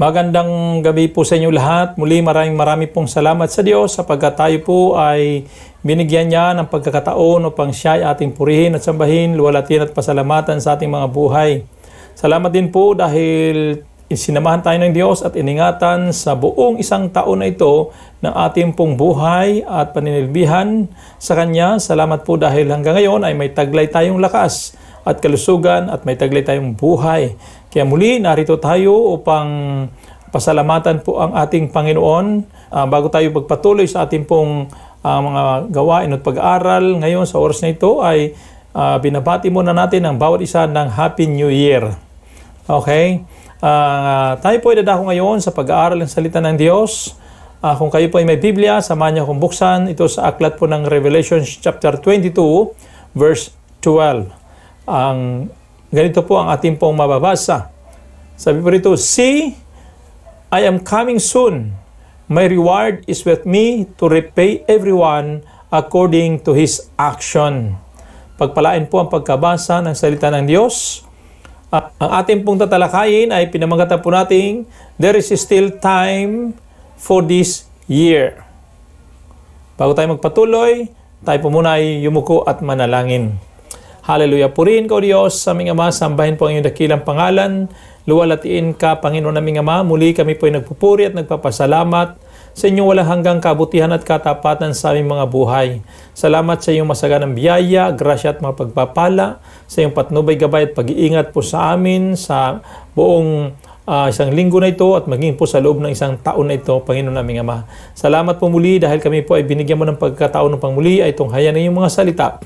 Magandang gabi po sa inyo lahat. Muli maraming pong salamat sa Diyos sapagkat tayo po ay binigyan niya ng pagkakataon upang siya ay ating purihin at sambahin, luwalhatiin at pasalamatan sa ating mga buhay. Salamat din po dahil sinamahan tayo ng Diyos at iningatan sa buong isang taon na ito ng ating pong buhay at paninilbihan sa Kanya. Salamat po dahil hanggang ngayon ay may taglay tayong lakas at kalusugan at may taglay tayong buhay. Kaya muli, narito tayo upang pasalamatan po ang ating Panginoon. Bago tayo magpatuloy sa ating pong mga gawain at pag-aaral, ngayon sa oras na ito ay binabati muna natin ang bawat isa ng Happy New Year. Okay? Tayo po ay dadako ngayon sa pag-aaral ng salita ng Diyos. Kung kayo po ay may Biblia, samahan niyo akong buksan. Ito sa aklat po ng Revelation chapter 22, verse 12. Ganito po ang ating pong mababasa. Sabi po rito, "See, I am coming soon. My reward is with me to repay everyone according to his action." Pagpalain po ang pagkabasa ng salita ng Diyos. Ang ating pong tatalakayin ay pinamagatan po natin, there is still time for this year. Bago tayo magpatuloy, tayo po muna ay yumuko at manalangin. Hallelujah. Purihin ko, Diyos, sa aming Ama, sambahin po ang iyong dakilang pangalan. Luwalhatiin ka, Panginoon naming Ama. Muli kami po ay nagpupuri at nagpapasalamat sa inyong walang hanggang kabutihan at katapatan sa aming mga buhay. Salamat sa iyong masaganang biyaya, grasya at mga pagpapala, sa iyong patnubay, gabay at pag-iingat po sa amin sa buong isang linggo na ito at maging po sa loob ng isang taon na ito, Panginoon naming Ama. Salamat po muli dahil kami po ay binigyan mo ng pagkataon ng pangmuli ay tunghayan ng iyong mga salita.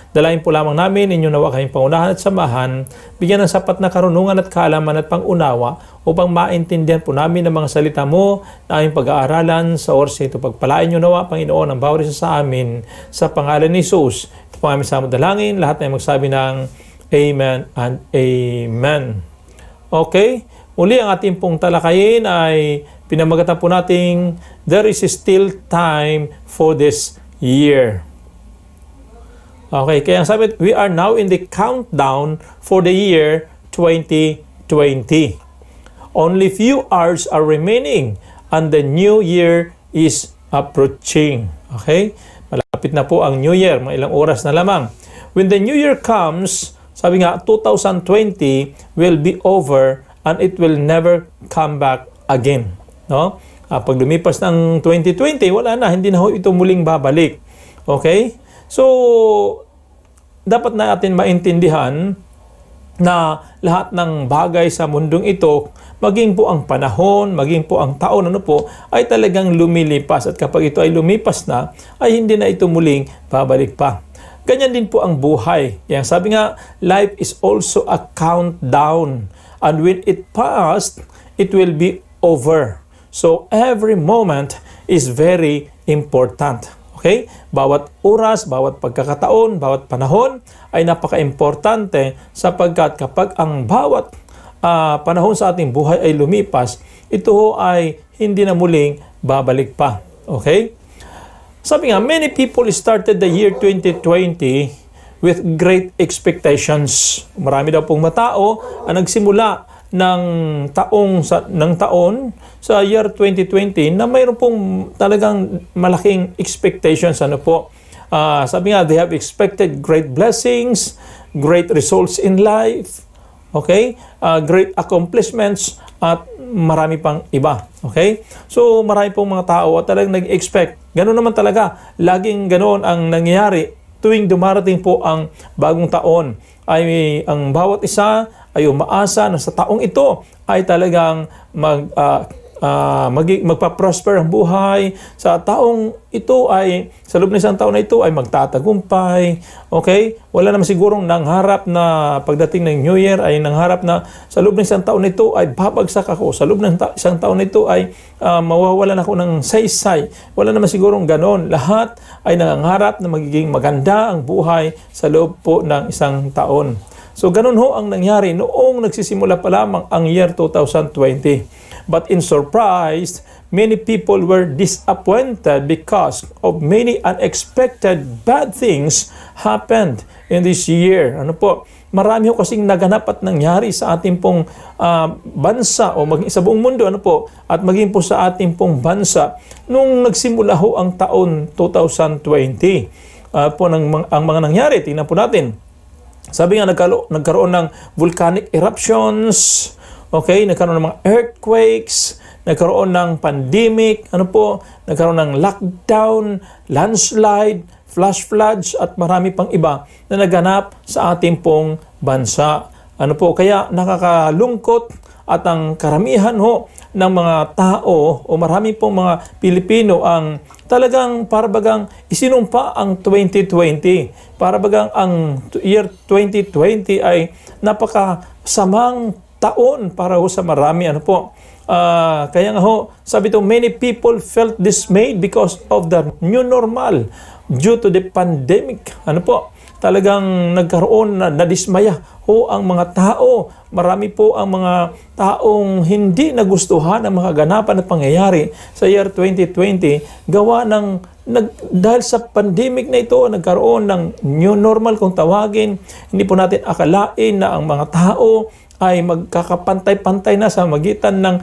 Dalain po lamang namin, inyong nawa kayong pangunahan at samahan, bigyan ng sapat na karunungan at kaalaman at pangunawa upang maintindihan po namin ang mga salita mo na aming pag-aaralan sa oras ito. Pagpalain nyo nawa, Panginoon, ang bawat isa sa amin sa pangalan ni Jesus. Ito po aming sama dalangin, lahat na magsabi ng Amen and Amen. Okay, muli ang ating pong talakayin ay pinamagatan po nating there is still time for this year. Okay, kaya sabi, we are now in the countdown for the year 2020. Only few hours are remaining and the new year is approaching. Okay? Malapit na po ang new year, mga ilang oras na lamang. When the new year comes, sabi nga, 2020 will be over and it will never come back again. No? Pag lumipas ng 2020, wala na, hindi na ho ito muling babalik. Okay? So, dapat natin maintindihan na lahat ng bagay sa mundong ito, maging po ang panahon, maging po ang taon, ay talagang lumilipas. At kapag ito ay lumipas na, ay hindi na ito muling babalik pa. Ganyan din po ang buhay. Yang sabi nga, life is also a countdown. And when it passed, it will be over. So, every moment is very important. Okay? Bawat oras, bawat pagkakataon, bawat panahon ay napaka-importante sapagkat kapag ang bawat panahon sa ating buhay ay lumipas, ito ay hindi na muling babalik pa. Okay? Sabi nga, many people started the year 2020 with great expectations. Marami daw pong matao ang nagsimula ng taon sa year 2020 na mayroon pong talagang malaking expectations. Sabi nga, they have expected great blessings, great results in life, okay? Great accomplishments at marami pang iba. Okay? So marami pong mga tao at talagang nag-expect. Ganoon naman talaga. Laging ganoon ang nangyayari tuwing dumarating po ang bagong taon. Ay ang bawat isa ay umaasa na sa taong ito ay talagang magpa-prosper ang buhay. Sa taong ito ay, sa loob ng isang taon na ito ay magtatagumpay. Okay? Wala naman sigurong nangharap na pagdating ng New Year ay nangharap na sa loob ng isang taon na ito ay babagsak ako. Sa loob ng isang taon na ito ay mawawalan ako ng saysay. Wala naman sigurong ganon. Lahat ay nangangarap na magiging maganda ang buhay sa loob po ng isang taon. So ganun ho ang nangyari noong nagsisimula pa lamang ang year 2020. But in surprise, many people were disappointed because of many unexpected bad things happened in this year. Ano po? Marami ho kasing naganap at nangyari sa ating pong bansa o maging sa buong mundo, ano po, at maging po sa ating pong bansa nung nagsimula ho ang taon 2020. Ang mga nangyari, tingnan po natin. Sabi nga, nagkaroon ng volcanic eruptions, okay, nagkaroon ng mga earthquakes, nagkaroon ng pandemic, ano po, nagkaroon ng lockdown, landslide, flash floods, at marami pang iba na naganap sa ating pong bansa. Ano po, kaya nakakalungkot at ang karamihan ho ng mga tao o marami pong mga Pilipino ang talagang parabagang isinumpa ang 2020. Parabagang ang year 2020 ay napakasamang taon para ho sa marami. Ano po? Kaya nga ho, sabi to, many people felt dismayed because of the new normal due to the pandemic. Ano po? Talagang nagkaroon na nadismaya ho ang mga tao. Marami po ang mga taong hindi nagustuhan ang mga ganapan at pangyayari sa year 2020 gawa ng dahil sa pandemic na ito, nagkaroon ng new normal kung tawagin. Hindi po natin akalain na ang mga tao ay magkakapantay-pantay na sa magitan ng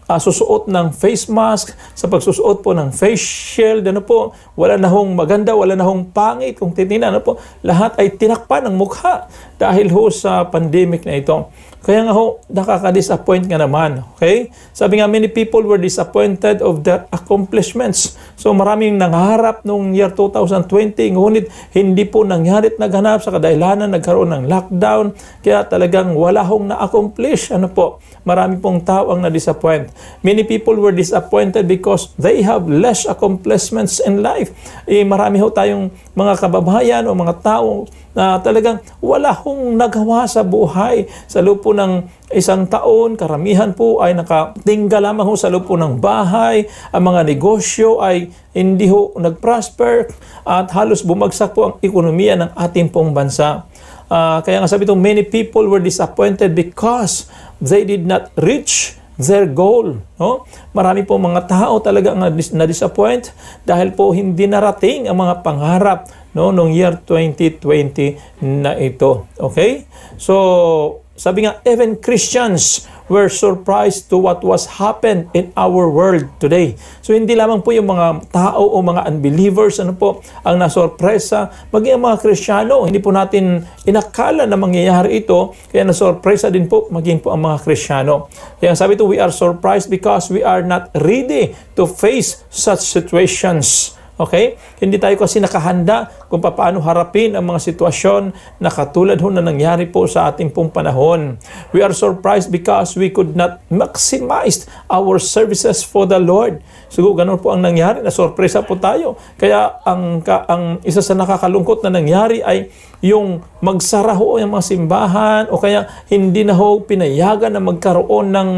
susuot ng face mask, sa pagsusuot po ng face shield, ano po, wala na hong maganda, wala na hong pangit. Kung titingnan, ano po, lahat ay tinakpan ng mukha dahil ho sa pandemic na ito. Kaya nga ho, nakaka-disappoint nga naman. Okay? Sabi nga, many people were disappointed of their accomplishments. So maraming nangarap noong year 2020, ngunit hindi po nangyari at naganap sa kadahilanan, nagkaroon ng lockdown. Kaya talagang wala hong na-accomplish. Ano po? Marami pong tao ang na-disappoint. Many people were disappointed because they have less accomplishments in life. Marami ho tayong mga kababayan o mga tao na talagang wala hong nagawa sa buhay. Sa loob po ng isang taon, karamihan po ay nakatingga lamang ho sa loob po ng bahay. Ang mga negosyo ay hindi ho nag-prosper at halos bumagsak po ang ekonomiya ng ating pong bansa. Kaya nga sabi ito, many people were disappointed because they did not reach their goal. No? Marami po mga tao talaga na-disappoint dahil po hindi narating ang mga pangarap noong year 2020 na ito. Okay? So, sabi nga, even Christians were surprised to what was happened in our world today. So, hindi lamang po yung mga tao o mga unbelievers, ano po, ang nasorpresa. Maging ang mga Kristiyano, hindi po natin inakala na mangyayari ito, kaya nasorpresa din po maging po ang mga Kristiyano. Kaya sabi ito, we are surprised because we are not ready to face such situations. Okay? Hindi tayo kasi nakahanda kung paano harapin ang mga sitwasyon na katulad ho na nangyari po sa ating pong panahon. We are surprised because we could not maximize our services for the Lord. Siguro ganun po ang nangyari, na sorpresa po tayo. Kaya ang isa sa nakakalungkot na nangyari ay yung magsara ho yung mga simbahan o kaya hindi na ho pinayagan na magkaroon ng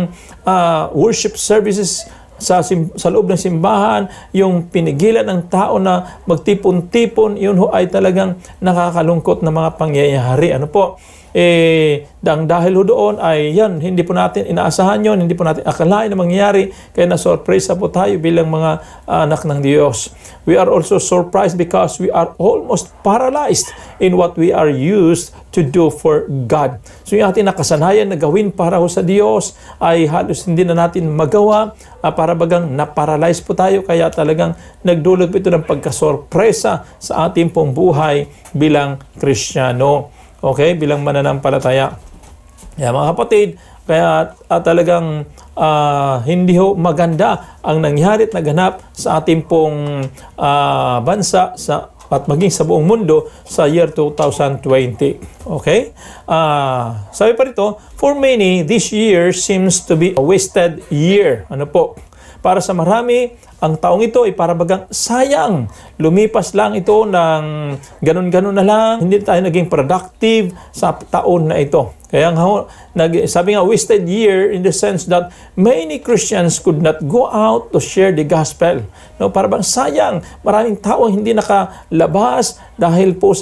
worship services sa loob ng simbahan, yung pinigilan ng tao na magtipon-tipon, yun ho ay talagang nakakalungkot na mga pangyayari. Ano po? Dahil ho doon ay yan, hindi po natin inaasahan yun, hindi po natin akalain na mangyayari, kaya nasorpresa po tayo bilang mga anak ng Diyos. We are also surprised because we are almost paralyzed in what we are used to do for God. So yung ating nakasanayan na gawin para ho sa Diyos ay halos hindi na natin magawa, para bagang na-paralyze po tayo, kaya talagang nagdulot po ito ng pagkasorpresa sa ating pong buhay bilang Kristiyano. Okay, bilang mananampalataya. Mga kapatid, kaya talagang hindi ho maganda ang nangyari at naganap sa ating pong bansa at maging sa buong mundo sa year 2020. Okay? Sabi pa rito, for many, this year seems to be a wasted year. Ano po? Para sa marami, ang taong ito ay para bagang sayang. Lumipas lang ito ng ganun-ganun na lang. Hindi tayo naging productive sa taon na ito. Kaya nga, sabi nga, wasted year in the sense that many Christians could not go out to share the gospel. No, para bang sayang. Maraming tao hindi nakalabas dahil po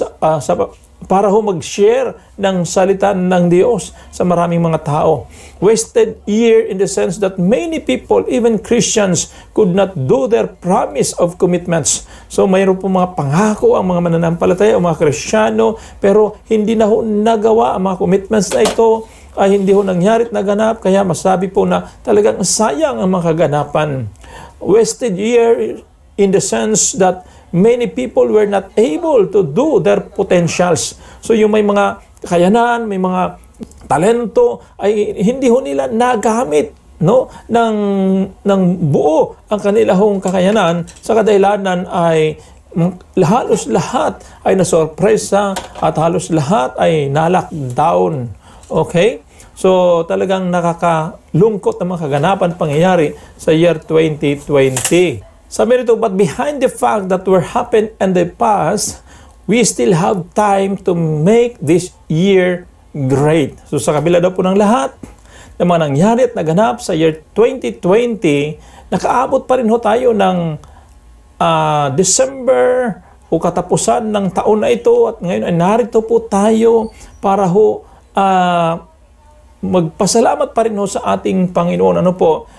para ho mag-share ng salita ng Diyos sa maraming mga tao. Wasted year in the sense that many people, even Christians, could not do their promise of commitments. So mayroon po mga pangako ang mga mananampalataya o mga Kristiyano, pero hindi na ho nagawa ang mga commitments na ito, ay hindi ho nangyari at naganap, kaya masabi po na talagang sayang ang mga kaganapan. Wasted year in the sense that many people were not able to do their potentials. So yung may mga kakayanan, may mga talento, ay hindi ho nila nagamit, no, ng buo ang kanila hong kakayanan, sa kadahilanan ay halos lahat ay nasorpresa at halos lahat ay na-lockdown. Okay? So talagang nakakalungkot ang mga kaganapan pangyayari sa year 2020. Sabi nito, but behind the fact that were happened in the past, we still have time to make this year great. So sa kabila daw po ng lahat ng mga nangyari at naganap sa year 2020, nakaabot pa rin ho tayo ng December o katapusan ng taon na ito, at ngayon ay narito po tayo para ho magpasalamat pa rin ho sa ating Panginoon. Ano po?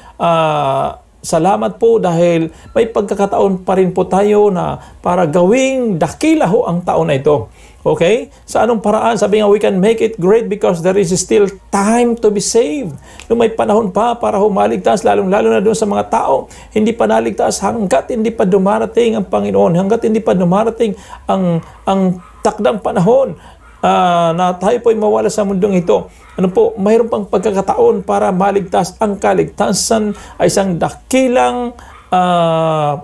Salamat po dahil may pagkakataon pa rin po tayo na para gawing dakila ho ang taon na ito. Okay? Sa anong paraan? Sabi nga, we can make it great because there is still time to be saved. Nung may panahon pa para humaligtas, lalong-lalo na doon sa mga tao, hindi pa naligtas hanggat hindi pa dumarating ang Panginoon, hanggat hindi pa dumarating ang takdang panahon na tayo po ay mawala sa mundong ito. Ano po, mayroon pang pagkakataon para maligtas. Ang kaligtasan ay isang dakilang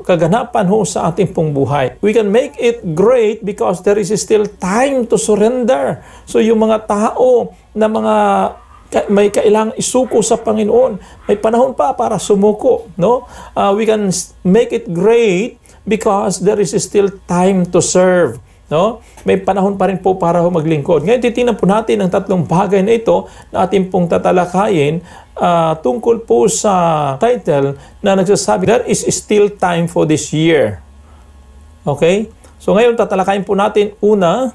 kaganapan ho sa ating pong buhay. We can make it great because there is still time to surrender. So yung mga tao na mga may kailangang isuko sa Panginoon, may panahon pa para sumuko, no? We can make it great because there is still time to serve. No? May panahon pa rin po para maglingkod. Ngayon, titingnan po natin ang tatlong bagay na ito na ating pong tatalakayin tungkol po sa title na nagsasabi, there is still time for this year. Okay? So ngayon, tatalakayin po natin una,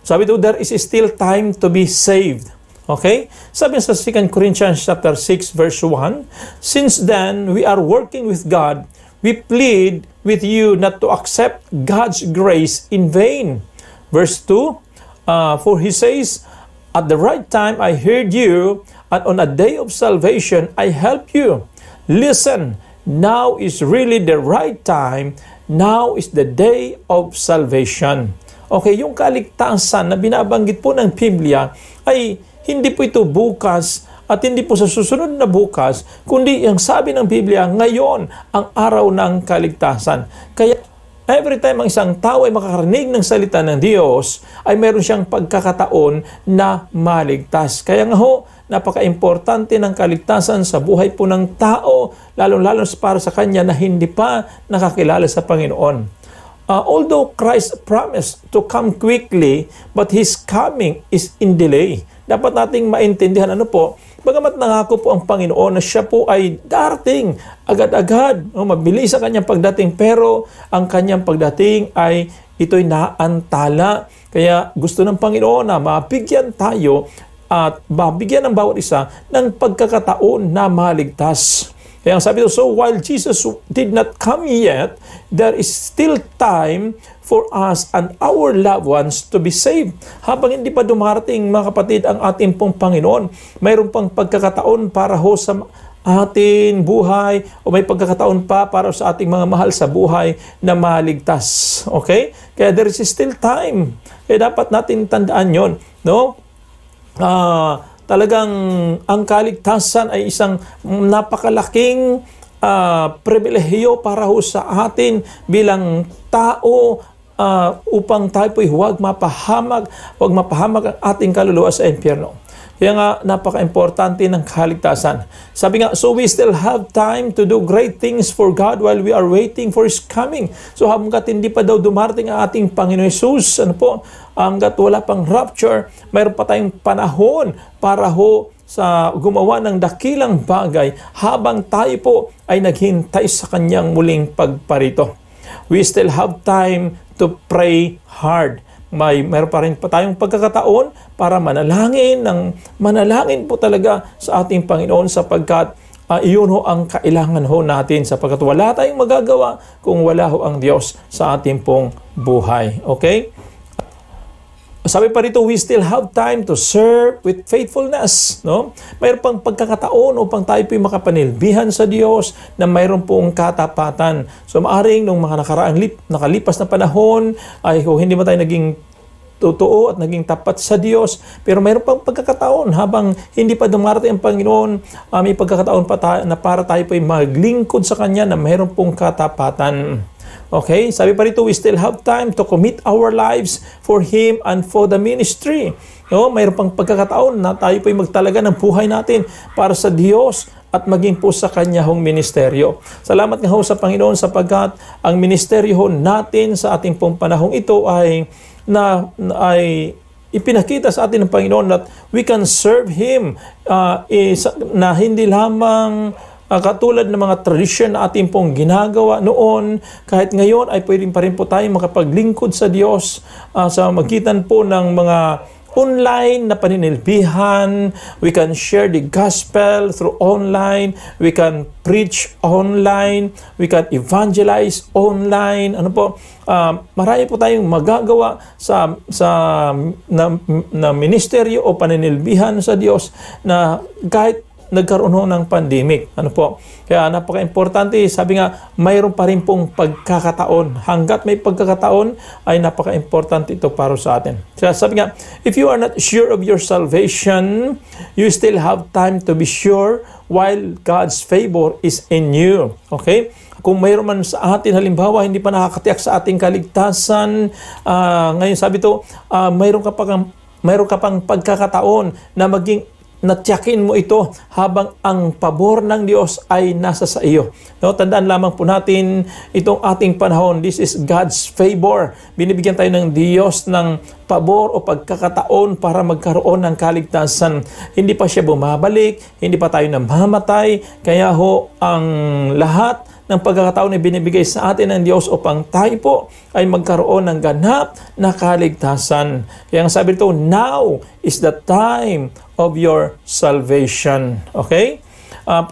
sabi ito, there is still time to be saved. Okay? Sabi sa 2 Corinthians chapter 6 verse 1, since then, we are working with God, we plead with you not to accept God's grace in vain. Verse 2, for he says, at the right time I heard you, and on a day of salvation I helped you. Listen, now is really the right time. Now is the day of salvation. Okay, yung kaligtasan na binabanggit po ng Biblia ay hindi po ito bukas at hindi po sa susunod na bukas, kundi ang sabi ng Biblia, ngayon ang araw ng kaligtasan. Kaya every time ang isang tao ay makakarinig ng salita ng Diyos, ay meron siyang pagkakataon na maligtas. Kaya nga ho, napaka-importante ng kaligtasan sa buhay po ng tao, lalong-lalo para sa kanya na hindi pa nakakilala sa Panginoon. Although Christ promised to come quickly, but His coming is in delay. Dapat nating maintindihan ano po, bagamat nangako po ang Panginoon na siya po ay darating agad-agad, mabilis ang kanyang pagdating, pero ang kanyang pagdating ay ito'y naantala. Kaya gusto ng Panginoon na mabigyan tayo at mabigyan ng bawat isa ng pagkakataon na maligtas. Kaya ang sabi ito, so while Jesus did not come yet, there is still time for us and our loved ones to be saved. Habang hindi pa dumarating, mga kapatid, ang ating pong Panginoon, mayroon pang pagkakataon para ho sa ating buhay o may pagkakataon pa para sa ating mga mahal sa buhay na maligtas. Okay? Kaya there is still time. Kaya dapat natin tandaan yon, no? Talagang ang kaligtasan ay isang napakalaking pribilehiyo para ho sa atin bilang tao upang tayo po'y huwag mapahamag ang ating kaluluwa sa impyerno. Kaya nga, napaka-importante ng kaligtasan. Sabi nga, so we still have time to do great things for God while we are waiting for His coming. So hanggat hindi pa daw dumarating ang ating Panginoon Jesus, hanggat wala pang rapture, mayroon pa tayong panahon para ho sa gumawa ng dakilang bagay habang tayo po ay naghintay sa Kanyang muling pagparito. We still have time to pray hard. Mayroon pa rin pa tayong pagkakataon para manalangin po talaga sa ating Panginoon sapagkat iyon ho ang kailangan ho natin sapagkat wala tayong magagawa kung wala ho ang Diyos sa ating pong buhay. Okay? Sabi pa rito, we still have time to serve with faithfulness. No? Mayroon pang pagkakataon upang tayo po'y makapanilbihan sa Diyos na mayroon pong katapatan. So maaring nung mga nakalipas na panahon ay kung hindi ba tayo naging totoo at naging tapat sa Diyos, pero mayroon pang pagkakataon habang hindi pa dumarating ang Panginoon, may pagkakataon pa na para tayo po'y maglingkod sa Kanya na mayroon pong katapatan. Okay? Sabi pa rito, we still have time to commit our lives for Him and for the ministry. No? Mayroon pang pagkakataon na tayo po'y magtalaga ng buhay natin para sa Diyos at maging po sa Kanya hong ministeryo. Salamat nga ho sa Panginoon sapagkat ang ministeryo ho natin sa ating pong panahong ito ay ipinakita sa atin ng Panginoon that we can serve Him na hindi lamang katulad ng mga tradisyon na ating pong ginagawa noon, kahit ngayon ay pwedeng pa rin po tayo makapaglingkod sa Diyos sa magitan po ng mga online na paninilbihan. We can share the gospel through online. We can preach online. We can evangelize online. Marami po tayong magagawa na ministeryo o paninilbihan sa Diyos na kahit nagkaroon ho ng pandemic. Kaya napaka-importante, sabi nga, mayroon pa rin pong pagkakataon. Hanggat may pagkakataon, ay napaka-importante ito para sa atin. Kaya sabi nga, if you are not sure of your salvation, you still have time to be sure while God's favor is in you. Okay? Kung mayroon man sa atin, halimbawa, hindi pa nakakatiyak sa ating kaligtasan, ngayon sabi ito, mayroon ka pang pagkakataon na maging natiyakin mo ito habang ang pabor ng Diyos ay nasa sa iyo. No, tandaan lamang po natin itong ating panahon. This is God's favor. Binibigyan tayo ng Diyos ng pabor o pagkakataon para magkaroon ng kaligtasan. Hindi pa siya bumabalik, hindi pa tayo namamatay. Kaya ho, ang lahat ng pagkakataon na binibigay sa atin ng Diyos upang tayo po ay magkaroon ng ganap na kaligtasan. Kaya ang sabi ito, now is the time of your salvation. Okay?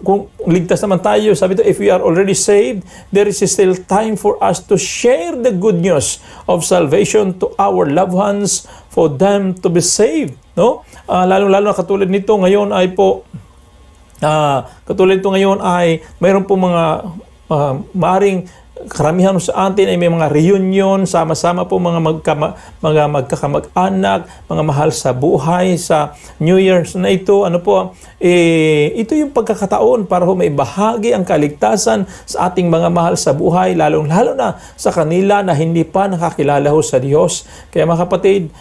Kung ligtas naman tayo, sabi ito, if we are already saved, there is still time for us to share the good news of salvation to our loved ones for them to be saved. No? Lalo-lalo na katulad nito ngayon ay po, mayroon po mga maaring karamihan sa atin ay may mga reunion, sama-sama po mga magkakamag-anak, mga mahal sa buhay, sa New Year's na ito. Ito yung pagkakataon para may bahagi ang kaligtasan sa ating mga mahal sa buhay, lalong-lalo na sa kanila na hindi pa nakakilala ho sa Diyos. Kaya mga kapatid,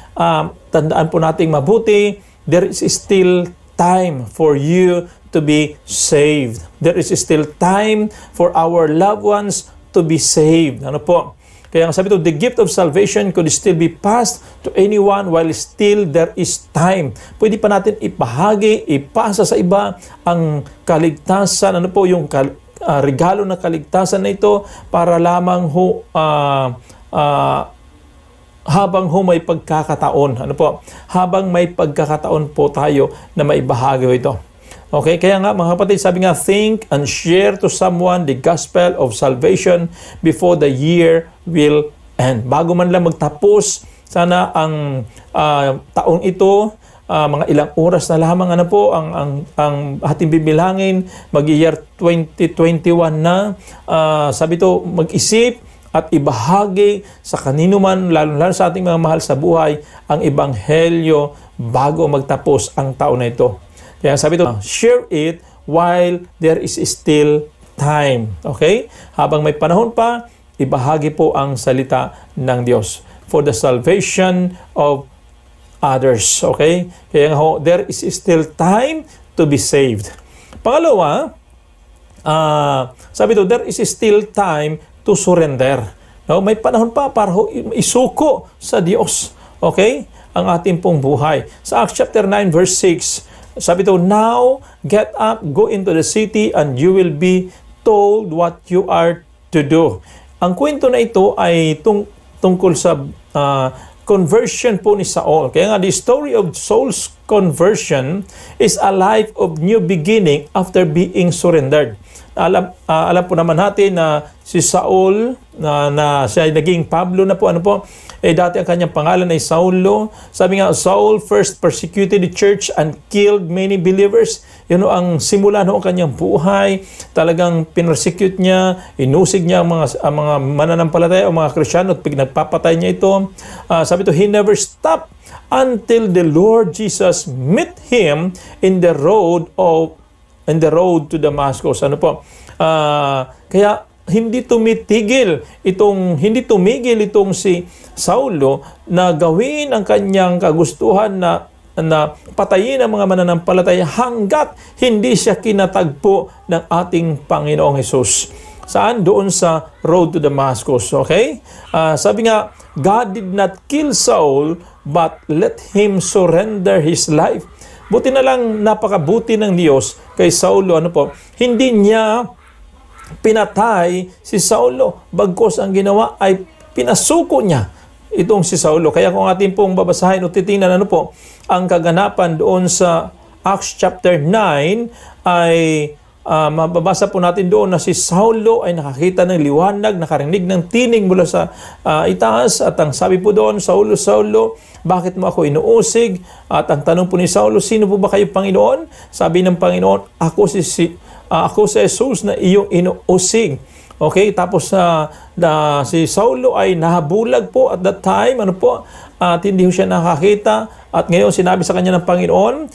tandaan po nating mabuti, there is still time for you to be saved. There is still time for our loved ones to be saved. Kaya ang sabi ito, the gift of salvation could still be passed to anyone while still there is time. Pwede pa natin ipahagi, ipasa sa iba ang kaligtasan. Yung regalo ng kaligtasan na ito para lamang habang may pagkakataon. Habang may pagkakataon po tayo na maibahagi ito. Okay, kaya nga mga kapatid, sabi nga, think and share to someone the gospel of salvation before the year will end. Bago man lang magtapos, sana ang taong ito, mga ilang oras na lamang ang ating bibilangin, mag-year 2021 na, sabi ito, mag-isip at ibahagi sa kanino man, lalo sa ating mga mahal sa buhay, ang ebanghelyo bago magtapos ang taon na ito. Kaya sabi ito, share it while there is still time. Okay? Habang may panahon pa, ibahagi po ang salita ng Diyos for the salvation of others. Okay? Kaya there is still time to be saved. Pangalawa, sabi ito, there is still time to surrender. No? May panahon pa para isuko sa Diyos. Okay? Ang ating pong buhay. Sa Acts chapter 9 verse 6, sabi ito, now get up, go into the city, and you will be told what you are to do. Ang kwento na ito ay tungkol sa conversion po ni Saul. Kaya nga, the story of Saul's conversion is a life of new beginning after being surrendered. Alam po naman natin na si Saul, na siya ay naging Pablo na po, dati ang kanyang pangalan ay Saulo. Sabi nga, Saul first persecuted the church and killed many believers. Yun ang simula noong kanyang buhay. Talagang pinersecute niya, inusig niya ang mga mananampalataya o mga Kristyano at nagpapatay niya ito. Sabi ito, he never stopped until the Lord Jesus met him in the road to Damascus. Kaya hindi tumigil itong si Saulo na gawin ang kanyang kagustuhan na patayin ang mga mananampalataya hanggat hindi siya kinatagpo ng ating Panginoong Hesus. Saan? Doon sa road to Damascus. Okay? Sabi nga, God did not kill Saul, but let him surrender his life. Buti na lang, napakabuti ng Diyos kay Saulo. Hindi niya pinatay si Saulo, bagkus ang ginawa ay pinasuko niya itong si Saulo. Kaya kung atin pong babasahin o titingnan ang kaganapan doon sa Acts chapter 9 ay mababasa po natin doon na si Saulo ay nakakita ng liwanag, nakarinig ng tinig mula sa itaas, at ang sabi po doon, Saulo, Saulo, bakit mo ako inuusig? At ang tanong po ni Saulo, sino po ba kayo, Panginoon? Sabi ng Panginoon, ako si Jesus na iyong inuusig. Okay, tapos si Saulo ay nahabulag po at that time, at hindi siya nakakita. At ngayon sinabi sa kanya ng Panginoon,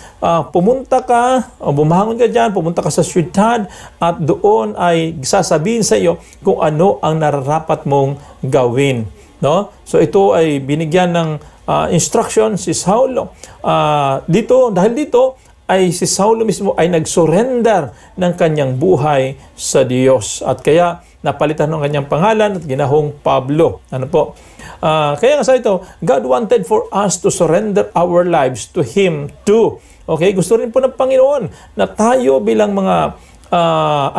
pumunta ka, bumangon ka dyan, pumunta ka sa syudad, at doon ay sasabihin sa iyo kung ano ang nararapat mong gawin. No? So ito ay binigyan ng instruction si Saulo. Dahil dito ay si Saulo mismo ay nag-surrender ng kanyang buhay sa Diyos. At kaya napalitan ng kanyang pangalan at ginahong Pablo. Kaya nga sa ito, God wanted for us to surrender our lives to Him too. Okay? Gusto rin po ng Panginoon na tayo bilang mga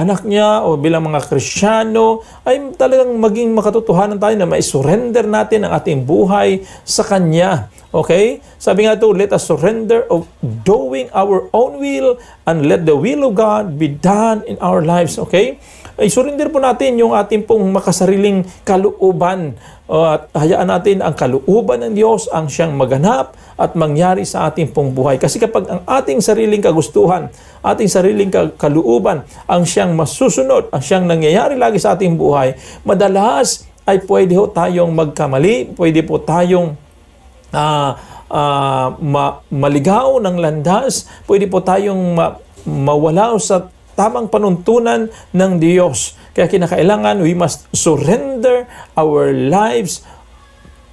anak niya o bilang mga Kristiyano ay talagang maging makatotohanan tayo na mai-surrender natin ang ating buhay sa Kanya. Okay? Sabi nga ito, let us surrender of doing our own will and let the will of God be done in our lives. Okay? Ay surrender po natin yung ating pong makasariling kalooban at hayaan natin ang kalooban ng Diyos ang siyang maganap at mangyari sa ating pong buhay. Kasi kapag ang ating sariling kagustuhan, ating sariling kalooban ang siyang masusunod, ang siyang nangyayari lagi sa ating buhay, madalas ay pwede po tayong magkamali, pwede po tayong maligaw ng landas, pwede po tayong mawala sa tamang panuntunan ng Diyos. Kaya kinakailangan, we must surrender our lives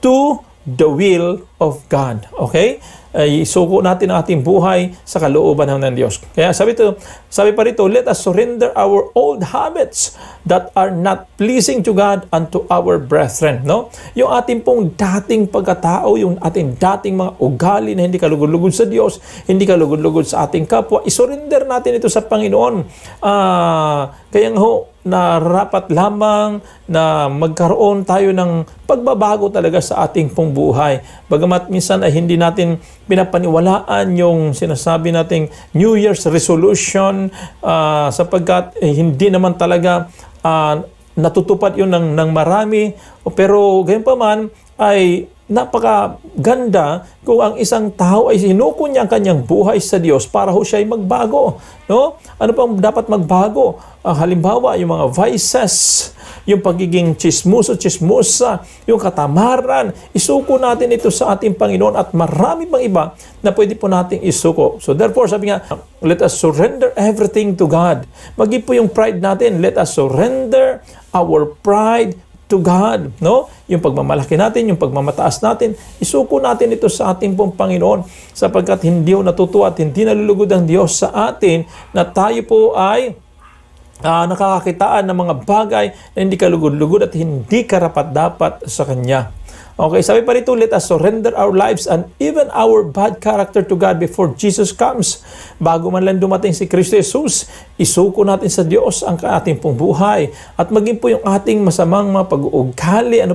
to the will of God. Okay? Isuko natin ang ating buhay sa kalooban ng Diyos. Kaya sabi pa rito, let us surrender our old habits that are not pleasing to God and to our brethren. No? Yung ating pong dating pagkatao, yung ating dating mga ugali na hindi kalugod-lugod sa Diyos, hindi kalugod-lugod sa ating kapwa, isurrender natin ito sa Panginoon. Kaya nga narapat lamang na magkaroon tayo ng pagbabago talaga sa ating pong buhay. Bagamat minsan ay hindi natin pinapaniwalaan yung sinasabi nating New Year's resolution sapagkat hindi naman talaga natutupad yun ng marami. Pero gayon pa man ay napakaganda kung ang isang tao ay sinuko niya ang kanyang buhay sa Diyos para ho siya ay magbago. No? Ano pang dapat magbago? Halimbawa, yung mga vices, yung pagiging chismosa, yung katamaran, isuko natin ito sa ating Panginoon at marami pang iba na pwede po nating isuko. So therefore, sabi nga, let us surrender everything to God. Maging po yung pride natin, let us surrender our pride to God, no? Yung pagmamalaki natin, yung pagmamataas natin, isuko natin ito sa ating pong Panginoon sapagkat hindi natutuwa at hindi nalulugod ang Diyos sa atin na tayo po ay nakakakitaan ng mga bagay na hindi kalugod-lugod at hindi karapat-dapat sa Kanya. Okay, sabi pa rito, let us surrender our lives and even our bad character to God before Jesus comes. Bago man lang dumating si Kristo Jesus, isuko natin sa Diyos ang ating pong buhay at maging po yung ating masamang mga pag-uugali,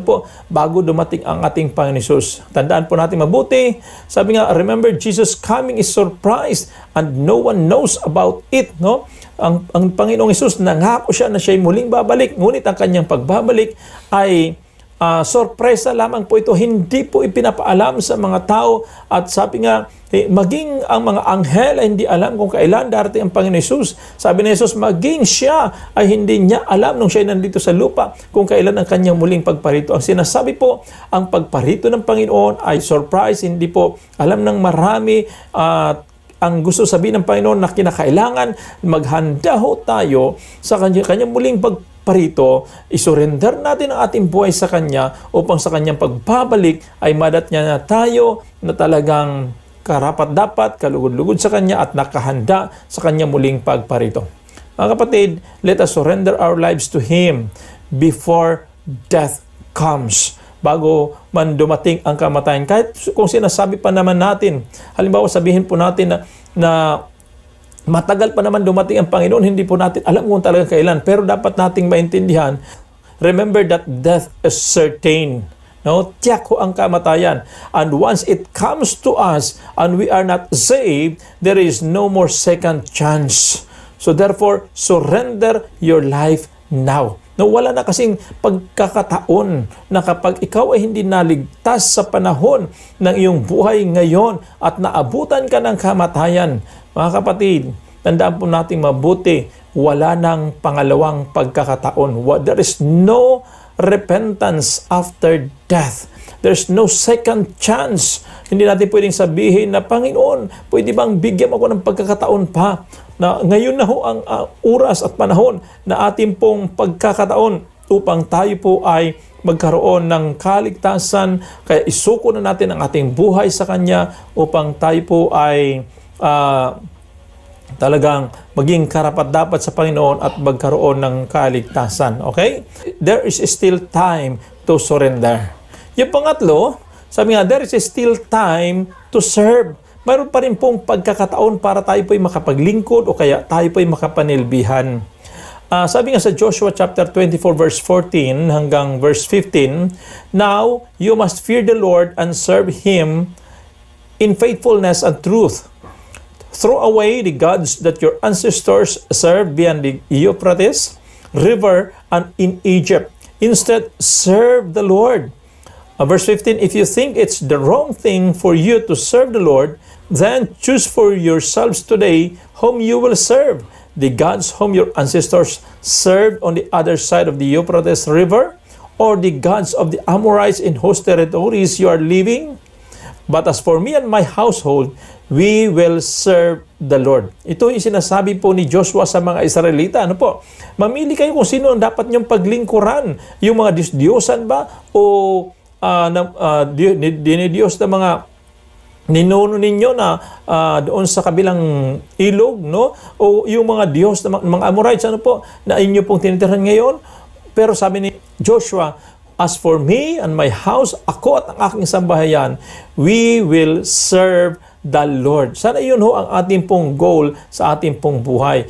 bago dumating ang ating Panginoon Jesus. Tandaan po natin mabuti. Sabi nga, remember, Jesus coming is surprised and no one knows about it, no? Ang Panginoong Jesus, nangako siya na siya'y muling babalik, ngunit ang kanyang pagbabalik ay sorpresa lamang po ito. Hindi po ipinapaalam sa mga tao at sabi nga, maging ang mga anghel ay hindi alam kung kailan darating ang Panginoon Jesus. Sabi ni Jesus, maging siya ay hindi niya alam nung siya nandito sa lupa kung kailan ang kanyang muling pagparito. Ang sinasabi po, ang pagparito ng Panginoon ay surprise, hindi po alam ng marami. Ang gusto sabihin ng Panginoon na kinakailangan maghanda ho tayo sa kanyang muling pagparito, isurrender natin ang ating buhay sa Kanya upang sa Kanyang pagbabalik ay madat niya na tayo na talagang karapat-dapat, kalugod-lugod sa Kanya at nakahanda sa Kanyang muling pagparito. Mga kapatid, let us surrender our lives to Him before death comes. Bago man dumating ang kamatayan. Kahit kung sinasabi pa naman natin, halimbawa sabihin po natin na matagal pa naman dumating ang Panginoon, hindi po natin alam kung talaga kailan. Pero dapat nating maintindihan, remember that death is certain. No? Tiyak ho ang kamatayan. And once it comes to us and we are not saved, there is no more second chance. So therefore, surrender your life now. No, wala na kasing pagkakataon na kapag ikaw ay hindi naligtas sa panahon ng iyong buhay ngayon at naabutan ka ng kamatayan. Mga kapatid, tandaan po natin mabuti, wala nang pangalawang pagkakataon. There is no repentance after death. There's no second chance. Hindi natin pwedeng sabihin na, Panginoon, pwede bang bigyan ako ng pagkakataon pa? Na ngayon na ho ang oras at panahon na ating pong pagkakataon upang tayo po ay magkaroon ng kaligtasan. Kaya isuko na natin ang ating buhay sa Kanya upang tayo po ay talagang maging karapat-dapat sa Panginoon at magkaroon ng kaligtasan. Okay? There is still time to surrender. Yung pangatlo, sabi nga, there is still time to serve. Mayroon pa rin pong pagkakataon para tayo po'y makapaglingkod o kaya tayo po'y makapanilbihan. Sabi nga sa Joshua chapter 24 verse 14 hanggang verse 15, now you must fear the Lord and serve Him in faithfulness and truth. Throw away the gods that your ancestors served beyond the Euphrates River and in Egypt. Instead, serve the Lord. Verse 15, if you think it's the wrong thing for you to serve the Lord, then choose for yourselves today whom you will serve. The gods whom your ancestors served on the other side of the Euphrates River, or the gods of the Amorites in whose territories you are living? But as for me and my household, we will serve the Lord. Ito yung sinasabi po ni Joshua sa mga Israelita. Mamili kayo kung sino ang dapat niyong paglingkuran. Yung mga Diyos-Diyosan ba? O dinidiyos na mga ninuno ninyo na doon sa kabilang ilog, no? O yung mga Diyos na mga Amorites, na inyo pong tinitirhan ngayon? Pero sabi ni Joshua, as for me and my house, ako at ang aking sambahayan, we will serve the Lord. Sana yun ho ang ating pong goal sa ating pong buhay.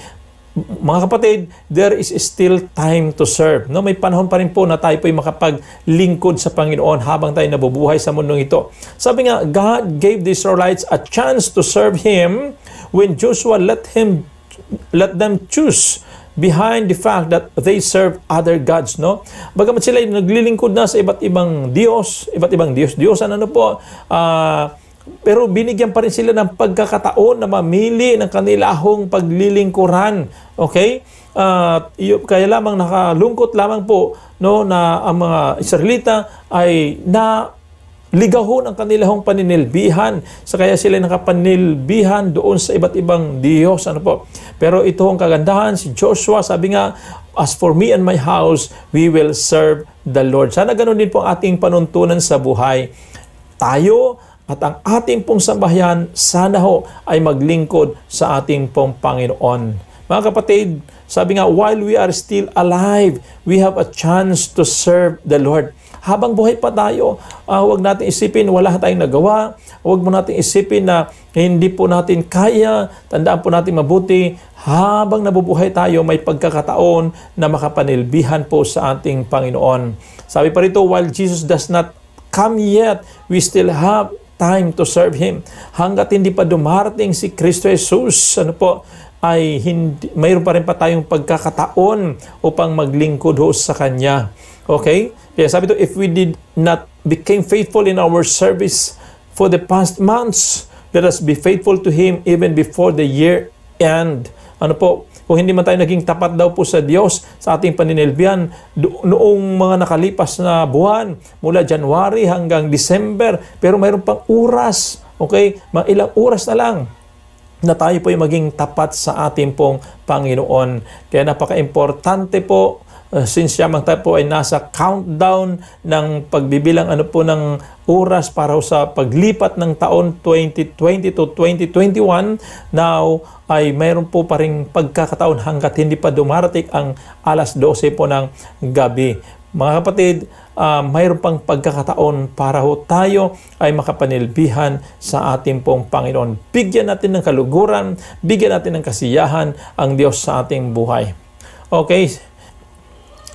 Mga kapatid, there is still time to serve. No, may panahon pa rin po na tayo po'y makapaglingkod sa Panginoon habang tayo nabubuhay sa mundong ito. Sabi nga, God gave the Israelites a chance to serve Him when Joshua let them choose behind the fact that they serve other gods, no? Bagamat sila ay naglilingkod na sa iba't ibang Diyos-Diyosan, pero binigyan pa rin sila ng pagkakataon na mamili ng kanilahong paglilingkuran. Okay? Kaya lamang nakalungkot lamang po, no, na ang mga Israelita ay ligaw ng kanilahong paninilbihan. Sa kaya sila nakapanilbihan doon sa iba't ibang Diyos. Pero ito ang kagandahan, si Joshua, sabi nga, as for me and my house, we will serve the Lord. Sana ganun din po ang ating panuntunan sa buhay. Tayo at ang ating pong sambahayan, sana ho ay maglingkod sa ating pong Panginoon. Mga kapatid, sabi nga, while we are still alive, we have a chance to serve the Lord. habang buhay pa tayo, huwag natin isipin wala tayong nagawa. Huwag mo natin isipin na hindi po natin kaya. Tandaan po natin mabuti, habang nabubuhay tayo, may pagkakataon na makapanilbihan po sa ating Panginoon. Sabi pa rito, while Jesus does not come yet, we still have time to serve Him. Hanggat hindi pa dumarating si Kristo Jesus, ay mayroon pa rin pa tayong pagkakataon upang maglingkod ho sa Kanya. Okay? Kaya sabi ito, if we did not became faithful in our service for the past months, let us be faithful to Him even before the year end. Kung hindi man tayo naging tapat daw po sa Diyos sa ating paninilbihan noong mga nakalipas na buwan, mula January hanggang December, pero mayroon pang oras, okay? Mga ilang oras na lang na tayo po ay maging tapat sa ating pong Panginoon. Kaya napaka-importante po, since yamang tayo po ay nasa countdown ng pagbibilang ng oras para sa paglipat ng taon 2020 to 2021, now ay mayroon po pa rin pagkakataon hanggat hindi pa dumarating ang alas 12 po ng gabi. Mga kapatid, mayroon pang pagkakataon para ho tayo ay makapanilbihan sa ating pong Panginoon. Bigyan natin ng kaluguran, bigyan natin ng kasiyahan ang Diyos sa ating buhay. Okay?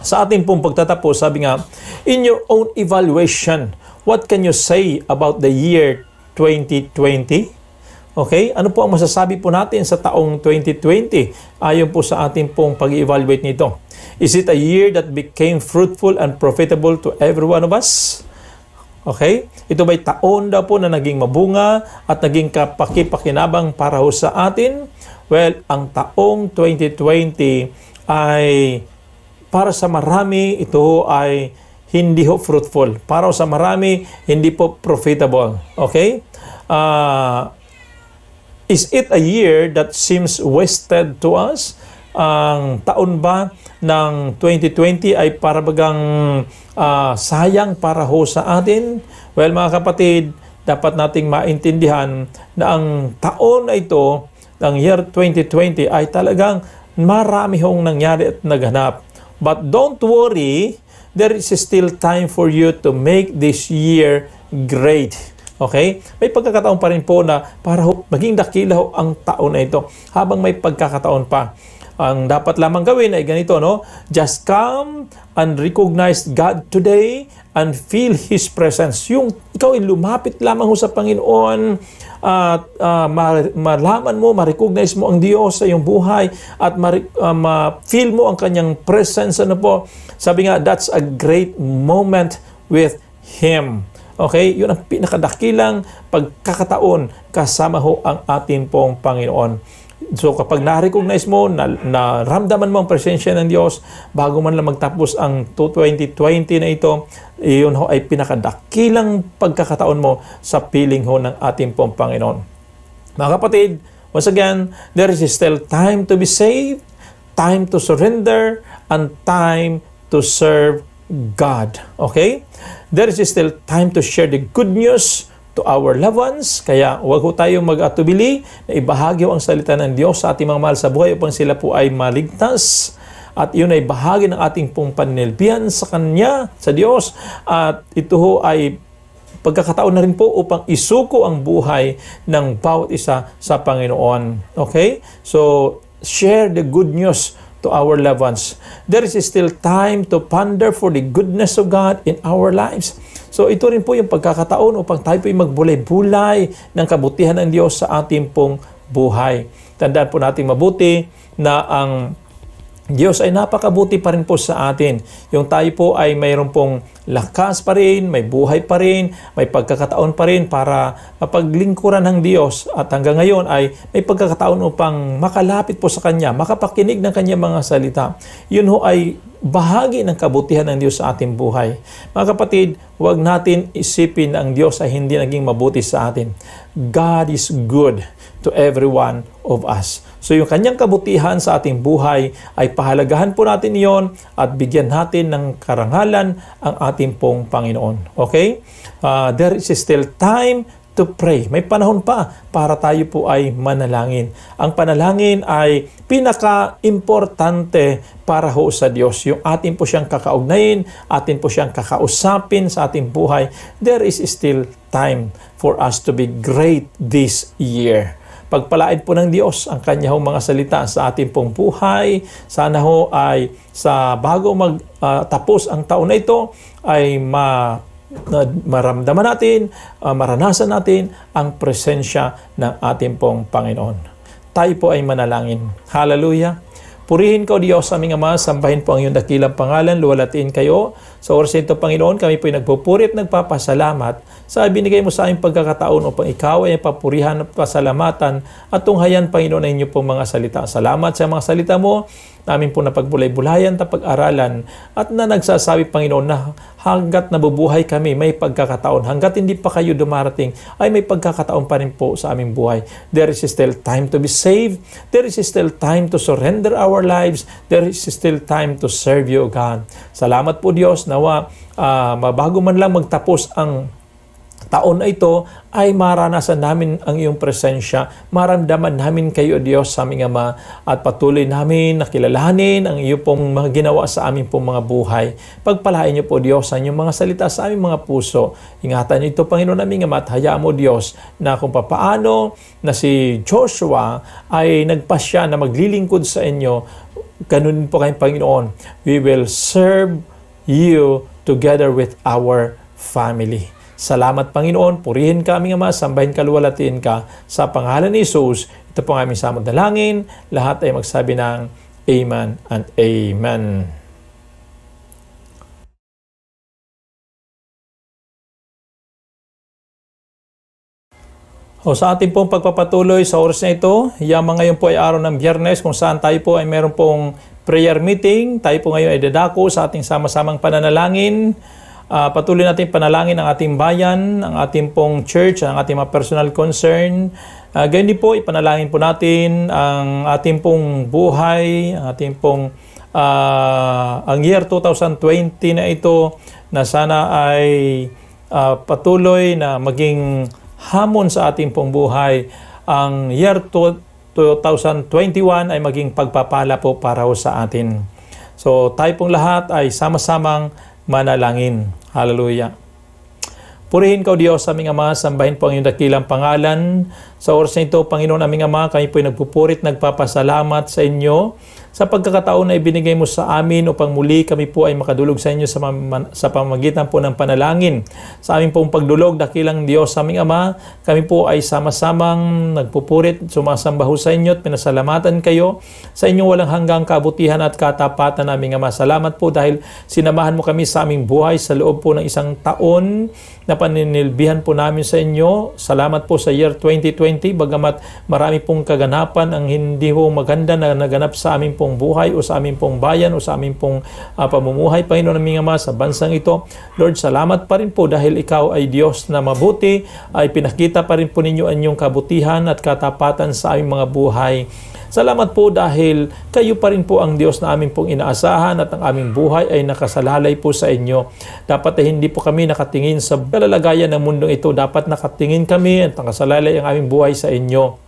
Sa ating pong pagtatapos, sabi nga, in your own evaluation, what can you say about the year 2020? Okay? Ano po ang masasabi po natin sa taong 2020? Ayon po sa ating pong pag-evaluate nito. Is it a year that became fruitful and profitable to every one of us? Okay? Ito ba'y taon daw po na naging mabunga at naging kapaki-pakinabang para ho sa atin? Well, ang taong 2020 ay para sa marami, ito ay hindi ho fruitful. Para sa marami, hindi po profitable. Okay? Is it a year that seems wasted to us? Ang taon ba ng 2020 ay parabagang sayang para ho sa atin? Well, mga kapatid, dapat nating maintindihan na ang taon na ito, ang year 2020, ay talagang marami hong nangyari at naganap. But don't worry, there is still time for you to make this year great. Okay? May pagkakataon pa rin po na para maging dakila ho ang taon na ito habang may pagkakataon pa. Ang dapat lamang gawin ay ganito, no? Just come and recognize God today and feel His presence. Yung ikaw ay lumapit lamang ho sa Panginoon at malaman mo, ma-recognize mo ang Diyos sa iyong buhay at ma-feel mo ang Kanyang presence. Sabi nga, that's a great moment with Him. Okay? Yun ang pinakadakilang pagkakataon kasama ho ang ating pong Panginoon. So kapag na-recognize mo, naramdaman mo ang presensya ng Diyos, bago man lang magtapos ang 2020 na ito, iyon ho ay pinakadakilang pagkakataon mo sa piling ho ng ating pong Panginoon. Mga kapatid, once again, there is still time to be saved, time to surrender, and time to serve God. Okay? There is still time to share the good news to our loved ones. Kaya huwag ho tayong mag-atubili na ibahagi ang salita ng Diyos sa ating mga mahal sa buhay upang sila po ay maligtas. At yun ay bahagi ng ating pong panilbihan sa Kanya, sa Diyos. At ito ho ay pagkakataon na rin po upang isuko ang buhay ng bawat isa sa Panginoon. Okay? So, share the good news to our loved ones. There is still time to ponder for the goodness of God in our lives. So ito rin po yung pagkakataon upang tayo po ay magbulay-bulay ng kabutihan ng Diyos sa ating pong buhay. Tandaan po natin mabuti na ang Diyos ay napakabuti pa rin po sa atin. Yung tayo po ay mayroon pong lakas pa rin, may buhay pa rin, may pagkakataon pa rin para mapaglingkuran ng Diyos. At hanggang ngayon ay may pagkakataon upang makalapit po sa Kanya, makapakinig ng Kanya mga salita. Yun ho ay bahagi ng kabutihan ng Diyos sa ating buhay. Mga kapatid, huwag natin isipin na ang Diyos ay hindi naging mabuti sa atin. God is good to every one of us. So yung Kanyang kabutihan sa ating buhay ay pahalagahan po natin iyon at bigyan natin ng karangalan ang ating pong Panginoon. Okay? There is still time to to pray. May panahon pa para tayo po ay manalangin. Ang panalangin ay pinaka-importante para ho sa Diyos. Yung atin po siyang kakaugnayin, atin po siyang kakausapin sa ating buhay. There is still time for us to be great this year. Pagpalain po ng Diyos ang kanya hong mga salita sa ating pong buhay. Sana ho ay sa bago magtapos ang taon na ito ay maramdaman natin, maranasan natin ang presensya ng ating pong Panginoon. Tayo po ay manalangin. Hallelujah! Purihin ko, Diyos, aming Ama, sambahin po ang iyong dakilang pangalan, luwalatiin kayo. Sa oras ito, Panginoon, kami po ay nagpupuri at nagpapasalamat sa binigay mo sa aming pagkakataon upang ikaw ay papurihan at pasalamatan at tunghayan, Panginoon, ang inyo pong mga salita. Salamat sa mga salita mo, namin po napag-bulay-bulayan, tapag-aralan, at na nagsasabi, Panginoon, na hanggat nabubuhay kami, may pagkakataon. Hanggat hindi pa kayo dumarating, ay may pagkakataon pa rin po sa aming buhay. There is still time to be saved. There is still time to surrender our lives. There is still time to serve you, God. Salamat po, Diyos, nawa bago man lang magtapos ang taon na ito, ay maranasan namin ang iyong presensya. Maramdaman namin kayo, Diyos, sa aming Ama, at patuloy namin nakilalahanin ang iyo pong mga ginawa sa aming pong mga buhay. Pagpalain niyo po, Diyos, ang iyong mga salita sa aming mga puso. Ingatan niyo ito, Panginoon aming Ama, at hayaan mo, Diyos, na kung papaano na si Joshua ay nagpasya na maglilingkod sa inyo, ganun po kayong Panginoon. We will serve you together with our family. Salamat, Panginoon. Purihin ka, aming Ama. Sambahin ka, luwalatiin ka. Sa pangalan ni Jesus, ito po ang aming samad dalangin. Lahat ay magsabi ng Amen and Amen. Sa ating pong pagpapatuloy sa oras na ito, yaman ngayon po ay araw ng Biyernes kung saan tayo po ay meron pong prayer meeting. Tayo po ngayon ay dadako sa ating sama-samang pananalangin. Patuloy natin panalangin ang ating bayan, ang ating pong church, ang ating mga personal concern. Ganyan din po, ipanalangin po natin ang ating pong buhay, ang ating pong ang year 2020 na ito na sana ay patuloy na maging hamon sa ating pong buhay. Ang year 2021 ay maging pagpapala po para sa atin. So tayo pong lahat ay sama-samang manalangin. Hallelujah. Purihin ka, Diyos, aming Ama, sambahin po ang iyong dakilang pangalan. Sa oras na ito, Panginoon aming Ama, kami po ay nagpupurit, nagpapasalamat sa inyo sa pagkakataon na ibinigay mo sa amin upang muli kami po ay makadulog sa inyo sa pamamagitan po ng panalangin. Sa aming pong pagdulog, dakilang Diyos, aming Ama, kami po ay sama-samang nagpupurit, sumasambaho sa inyo at pinasalamatan kayo sa inyong walang hanggang kabutihan at katapatan, aming Ama. Salamat po dahil sinamahan mo kami sa aming buhay sa loob po ng isang taon na paninilbihan po namin sa inyo. Salamat po sa year 2020, bagamat marami pong kaganapan ang hindi po maganda na naganap sa aming pong buhay o sa aming pong bayan o sa aming pong pamumuhay, Panginoon aming Ama, sa bansang ito. Lord, salamat pa rin po dahil ikaw ay Diyos na mabuti, ay pinakita pa rin po ninyo ang inyong kabutihan at katapatan sa aming mga buhay. Salamat po dahil kayo pa rin po ang Diyos na aming pong inaasahan at ang aming buhay ay nakasalalay po sa inyo. Dapat ay hindi po kami nakatingin sa kalalagayan ng mundong ito. Dapat nakatingin kami at nakasalalay ang aming buhay sa inyo.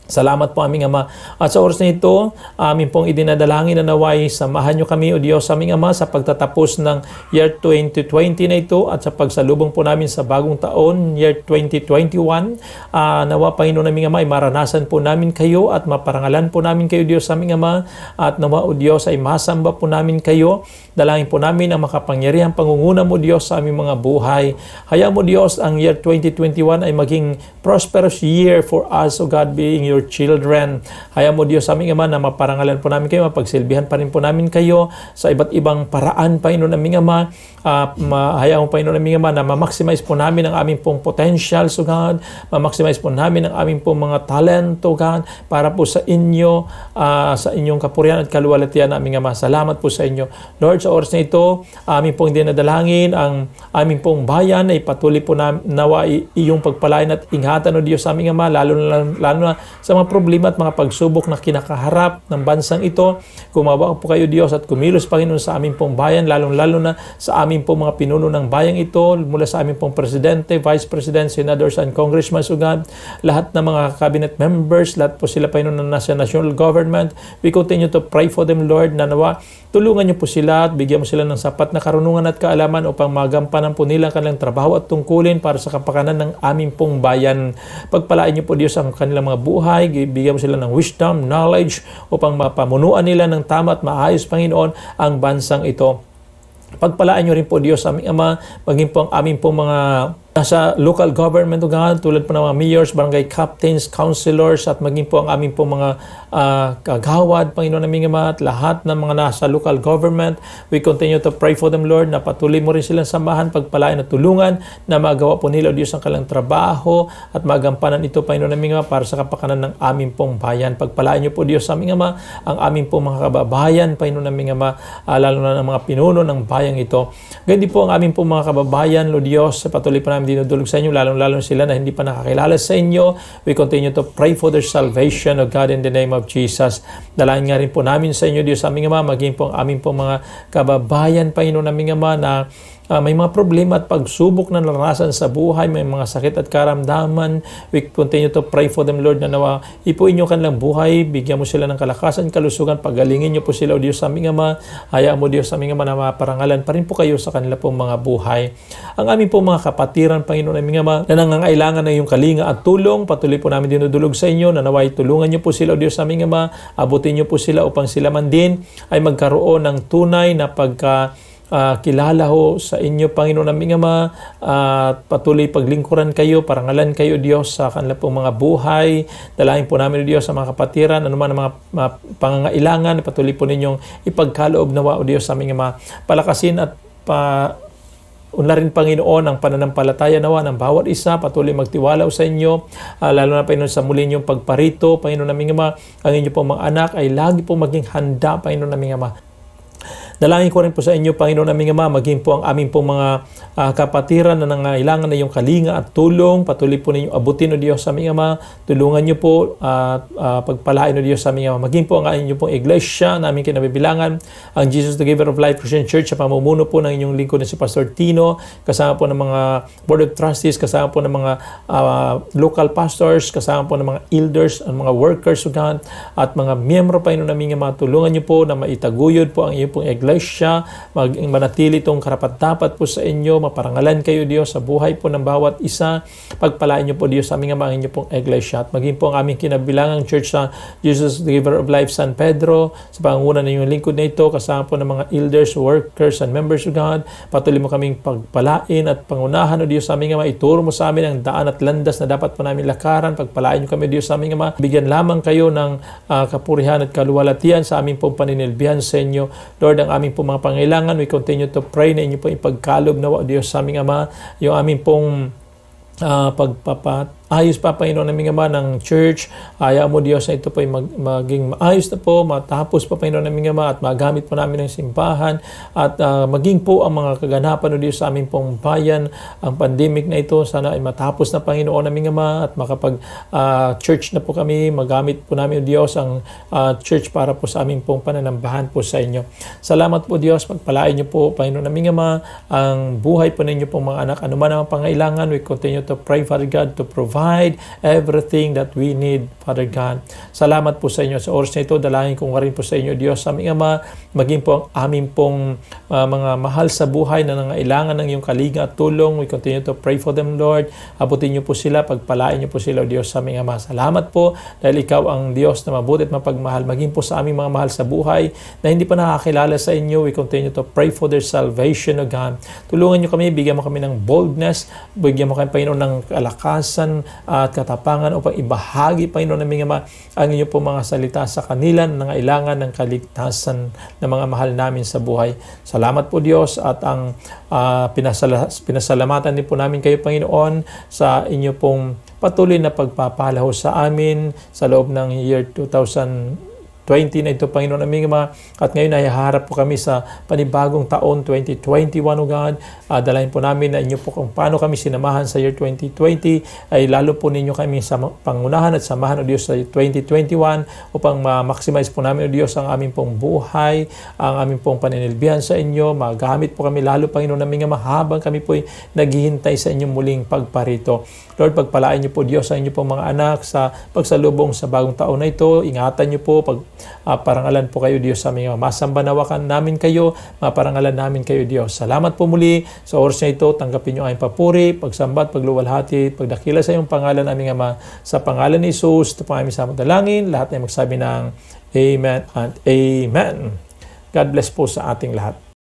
Salamat po aming Ama. At sa oras na ito, amin pong idinadalangin na naway samahan nyo kami, O Diyos aming Ama, sa pagtatapos ng year 2020 na ito at sa pagsalubong po namin sa bagong taon, year 2021. Nawa, Panginoon aming Ama, ay maranasan po namin kayo at maparangalan po namin kayo, Diyos aming Ama. At nawa, O Diyos, ay masamba po namin kayo. Dalangin po namin ang makapangyarihang pangunguna mo, Diyos, sa aming mga buhay. Hayaan mo, Diyos, ang year 2021 ay maging prosperous year for us, O God, being your children. Hayaan mo, Diyos, aming Ama, na maparangalan po namin kayo, mapagsilbihan pa rin po namin kayo sa iba't ibang paraan, Panginoon aming Ama. Hayaan mo, Panginoon aming Ama, na ma-maximize po namin ang aming pong potentials, O God. Ma-maximize po namin ang aming pong mga talent, O God, para po sa inyo, sa inyong kapurihan at kaluwalhatian, aming Ama. Salamat po sa inyo, Lord. Sa oras na ito, aming pong dinadalangin ang aming pong bayan ay patuloy po nawa iyong pagpalain at ingatan, O Diyos aming Ama, lalo na sa mga problema at mga pagsubok na kinakaharap ng bansang ito. Kumawa po kayo Diyos at kumilos Panginoon sa aming pong bayan, lalong-lalo na sa aming pong mga pinuno ng bayang ito, mula sa aming pong Presidente, Vice President, Senators, and Congressmen, O God, lahat ng mga cabinet members, lahat po sila Panginoon ng national government. We continue to pray for them, Lord, na nawa tulungan niyo po sila at bigyan mo sila ng sapat na karunungan at kaalaman upang magampanan po nila kanilang trabaho at tungkulin para sa kapakanan ng aming pong bayan. Pagpalain niyo po Diyos ang kanilang mga buhay, bigyan mo sila ng wisdom, knowledge upang mapamunuan nila ng tama at maayos, Panginoon, ang bansang ito. Pagpalaan niyo rin po Diyos aming Ama, maging po ang aming pong mga nasa local government, O God, tulad po ng mga mayors, barangay captains, councilors, at maging po ang aming po mga kagawad, Panginoon naming Ama, at lahat ng mga nasa local government. We continue to pray for them, Lord, na patuloy mo rin silang samahan, pagpalain at tulungan na magawa po nila, O Diyos, ang kanilang trabaho at magampanan ito, Panginoon naming Ama, para sa kapakanan ng aming pong bayan. Pagpalain niyo po, Diyos, aming Ama, ang aming pong mga kababayan, Panginoon naming Ama, lalo na ng mga pinuno ng bayang ito. Ganyan po ang aming pong mga kababayan, Lord Diyos, patuloy pa namin dinudulog sa inyo, lalong-lalo sila na hindi pa nakakilala sa inyo. We continue to pray for their salvation, O God, in the name of Jesus. Dalangin nga rin po namin sa inyo, Diyos aming Ama, maging po ang aming po mga kababayan, Panginoon naming Ama, na may mga problema at pagsubok na naranasan sa buhay, may mga sakit at karamdaman. We continue to pray for them, Lord, na nawa ipuin niyo kanilang buhay, bigyan mo sila ng kalakasan, kalusugan, pagalingin niyo po sila, O Diyos aming Ama. Hayaan mo, Diyos aming Ama, na maparangalan pa rin po kayo sa kanila pong mga buhay. Ang aming pong mga kapatiran, Panginoon aming Ama, na nangangailangan ng iyong kalinga at tulong, patuloy po namin dinudulog sa inyo, na naway tulungan niyo po sila, O Diyos aming Ama, abutin niyo po sila upang sila man din ay magkaroon ng tunay na kilala ho sa inyo, Panginoon aming Ama, at patuloy paglingkuran kayo, parangalan kayo, Diyos, sa kanila pong mga buhay. Dalangin po namin, Diyos, sa mga kapatiran, anuman ang mga pangangailangan, patuloy po ninyong ipagkaloob nawa, O Diyos aming Ama. Palakasin at unlarin, Panginoon, ang pananampalataya nawa ng bawat isa, patuloy magtiwala sa inyo, lalo na, Panginoon, sa muli niyong pagparito, Panginoon aming Ama. Ang inyo pong mga anak ay lagi po maging handa, Panginoon aming Ama. Dalangin ko rin po sa inyo, Panginoon aming Ama, maging po ang aming pong mga kapatiran na nangailangan na iyong kalinga at tulong. Patuloy po ninyo abutin, O Diyos aming Ama. Tulungan niyo po at pagpalain, O Diyos aming Ama. Maging po ang inyong pong iglesia na aming kinabibilangan, ang Jesus the Giver of Life Christian Church, sa pamumuno po ng inyong lingkod na si Pastor Tino, kasama po ng mga Board of Trustees, kasama po ng mga local pastors, kasama po ng mga elders, ang mga workers, O God, at mga miyembro, Panginoon aming Ama. Tulungan niyo po na maitaguyod po ang iyong pong iglesia, manatili itong karapat-dapat po sa inyo, maparangalan kayo, Diyos, sa buhay po ng bawat isa. Pagpalain niyo po, Diyos, aming Ama, ang inyo pong iglesia, at maging po ang aming kinabilangang church sa Jesus the Giver of Life San Pedro, sa pangunguna ng inyong lingkod na ito, kasama po ng mga elders, workers, and members of God. Patuloy mo kaming pagpalain at pangunahan, O Diyos, aming Ama. Ituro mo sa amin ang daan at landas na dapat po namin lakaran. Pagpalain niyo kami, Diyos, aming Ama. Bigyan lamang kayo ng kapurihan at kaluwalhatian sa aming pong paninilbihan sa inyo, Lord. Ang aming pong mga pangailangan, we continue to pray na inyo po ipagkalob na, Diyos sa aming Ama, yung aming pong ayos pa, Panginoon naming Ama, ng church. Hayaan mo, Diyos, na ito po ay maging maayos na po, matapos pa, Panginoon naming Ama, at magamit po namin ng simbahan, at maging po ang mga kaganapan, O Diyos, sa aming pong bayan. Ang pandemic na ito, sana ay matapos na, Panginoon naming Ama, at makapag-church na po kami. Magamit po namin, O Diyos, ang church para po sa aming pong pananambahan po sa inyo. Salamat po, Diyos. Pagpalain niyo po, Panginoon naming Ama, ang buhay po ninyo pong mga anak. Ano man ang pangailangan, we continue to pray, Father God, to provide everything that we need, Father God. Salamat po sa inyo. Sa oras na ito, dalangin ko nga rin po sa inyo, Diyos, aming Ama, maging po ang aming pong mga mahal sa buhay na nangailangan ng iyong kalinga at tulong. We continue to pray for them, Lord. Abutin niyo po sila, pagpalain niyo po sila, Diyos, aming Ama. Salamat po dahil ikaw ang Diyos na mabuti at mapagmahal. Maging po sa aming mga mahal sa buhay na hindi pa nakakilala sa inyo, we continue to pray for their salvation, O God. Tulungan niyo kami, bigyan mo kami ng boldness, bigyan mo kami, Panginoon, ng kalakasan at katapangan upang ibahagi, Panginoon naming Ama, ang inyo po mga salita sa kanila na nangailangan ng kaligtasan ng mga mahal namin sa buhay. Salamat po, Diyos, at ang pinasalamatan din po namin kayo, Panginoon, sa inyo pong patuloy na pagpapalaho sa amin sa loob ng year 2020 2020 na ito, Panginoon aming Ama. At ngayon ay haharap po kami sa panibagong taon 2021, O God. Dalahin po namin na inyo po kung paano kami sinamahan sa year 2020, ay lalo po ninyo kami sa pangunahan at samahan, O Diyos, sa 2021 upang ma-maximize po namin, O Diyos, ang aming pong buhay, ang aming pong paninilbihan sa inyo. Magamit po kami lalo, Panginoon aming Ama, habang kami po ay naghihintay sa inyong muling pagparito. Lord, pagpalain niyo po, Diyos, sa inyo pong mga anak sa pagsalubong sa bagong taon na ito. Ingatan niyo po, parangalan po kayo, Diyos, sa aming masambanawakan namin kayo, maparangalan namin kayo, Diyos. Salamat po muli sa oras na ito. Tanggapin niyo ang papuri, pagsambat, pagluwalhati, pagdakila sa iyong pangalan, aming Ama. Sa pangalan ni Jesus, ito po aming sa dalangin. Lahat ay magsabi ng Amen and Amen. God bless po sa ating lahat.